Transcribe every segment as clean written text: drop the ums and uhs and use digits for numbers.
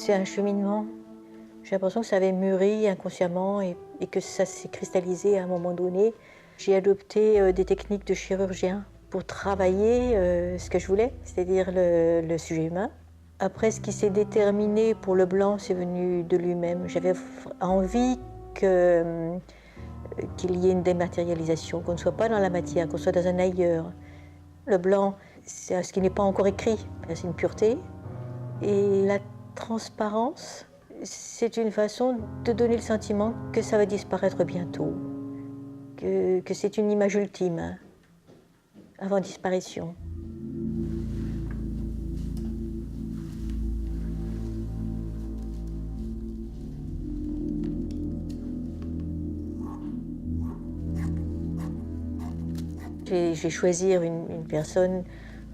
C'est un cheminement. J'ai l'impression que ça avait mûri inconsciemment et que ça s'est cristallisé à un moment donné. J'ai adopté des techniques de chirurgien pour travailler ce que je voulais, c'est-à-dire le sujet humain. Après, ce qui s'est déterminé pour le blanc, c'est venu de lui-même. J'avais envie qu'il y ait une dématérialisation, qu'on ne soit pas dans la matière, qu'on soit dans un ailleurs. Le blanc, c'est ce qui n'est pas encore écrit, c'est une pureté. Et la transparence, c'est une façon de donner le sentiment que ça va disparaître bientôt, que c'est une image ultime, avant disparition. J'ai choisi une personne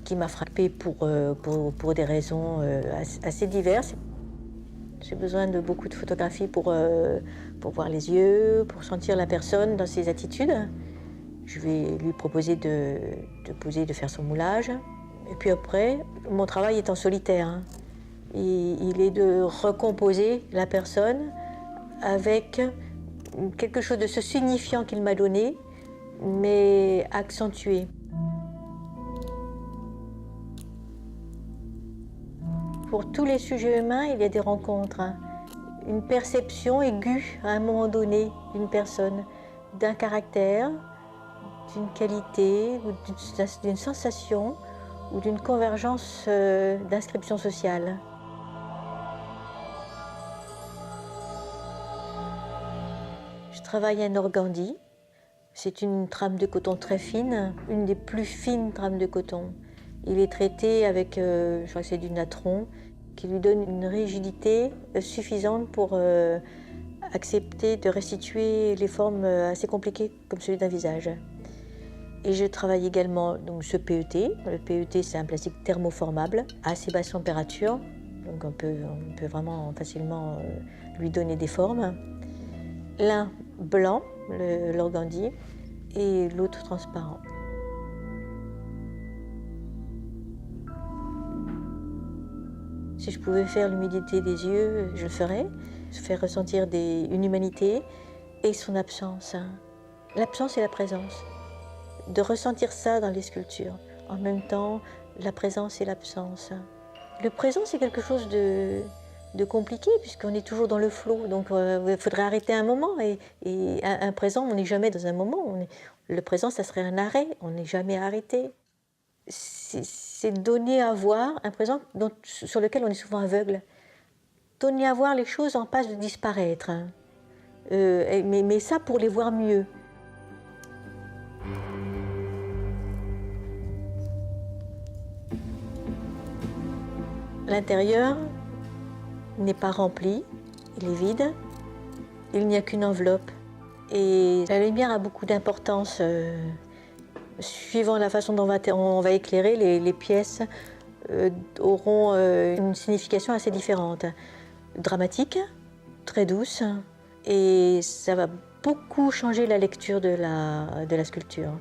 qui m'a frappée pour des raisons assez diverses. J'ai besoin de beaucoup de photographies pour voir les yeux, pour sentir la personne dans ses attitudes. Je vais lui proposer de poser, de faire son moulage. Et puis après, mon travail est en solitaire. Hein. Il est de recomposer la personne avec quelque chose de ce signifiant qu'il m'a donné, mais accentué. Pour tous les sujets humains, il y a des rencontres. Hein. Une perception aiguë à un moment donné d'une personne, d'un caractère, d'une qualité, ou d'une sensation, ou d'une convergence d'inscription sociale. Je travaille un organdie. C'est une trame de coton très fine, une des plus fines trames de coton. Il est traité avec, je crois que c'est du natron, qui lui donne une rigidité suffisante pour accepter de restituer les formes assez compliquées comme celui d'un visage. Et je travaille également donc, ce PET. Le PET, c'est un plastique thermoformable à assez basse température, donc on peut vraiment facilement lui donner des formes. L'un blanc, l'organdie, et l'autre transparent. Si je pouvais faire l'humidité des yeux, je le ferais. Faire ressentir une humanité et son absence. L'absence et la présence. De ressentir ça dans les sculptures. En même temps, la présence et l'absence. Le présent, c'est quelque chose de compliqué, puisqu'on est toujours dans le flot. Donc, il faudrait arrêter un moment. Et un présent, on n'est jamais dans un moment. Le présent, ça serait un arrêt. On n'est jamais arrêté. C'est donner à voir un présent sur lequel on est souvent aveugle. Donner à voir les choses en passe de disparaître. Hein. Mais ça, pour les voir mieux. L'intérieur n'est pas rempli, il est vide, il n'y a qu'une enveloppe. Et la lumière a beaucoup d'importance. Suivant la façon dont on va éclairer, les pièces auront une signification assez différente. Dramatique, très douce, et ça va beaucoup changer la lecture de la sculpture.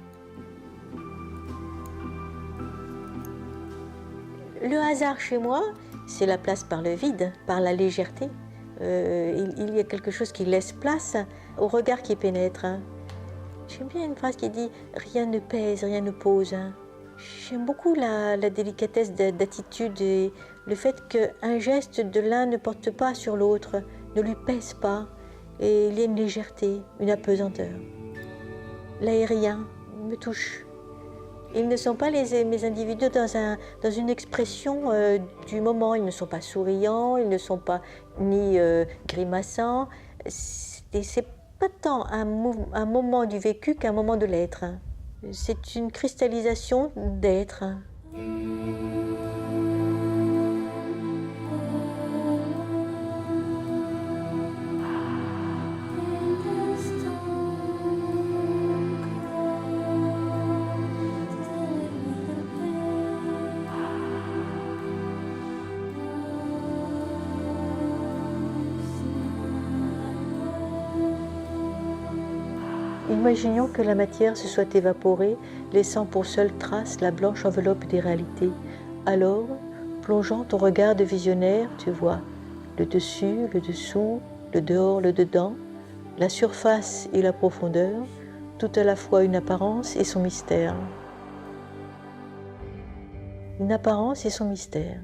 Le hasard chez moi, c'est la place par le vide, par la légèreté. Il y a quelque chose qui laisse place au regard qui pénètre. J'aime bien une phrase qui dit « rien ne pèse, rien ne pose ». J'aime beaucoup la délicatesse d'attitude et le fait qu'un geste de l'un ne porte pas sur l'autre, ne lui pèse pas. Et il y a une légèreté, une apesanteur. L'aérien me touche. Ils ne sont pas mes individus dans une expression du moment. Ils ne sont pas souriants, ils ne sont pas ni grimaçants. C'est pas tant un moment du vécu qu'un moment de l'être. C'est une cristallisation d'être. Imaginons que la matière se soit évaporée, laissant pour seule trace la blanche enveloppe des réalités. Alors, plongeant ton regard de visionnaire, tu vois le dessus, le dessous, le dehors, le dedans, la surface et la profondeur, tout à la fois une apparence et son mystère. Une apparence et son mystère.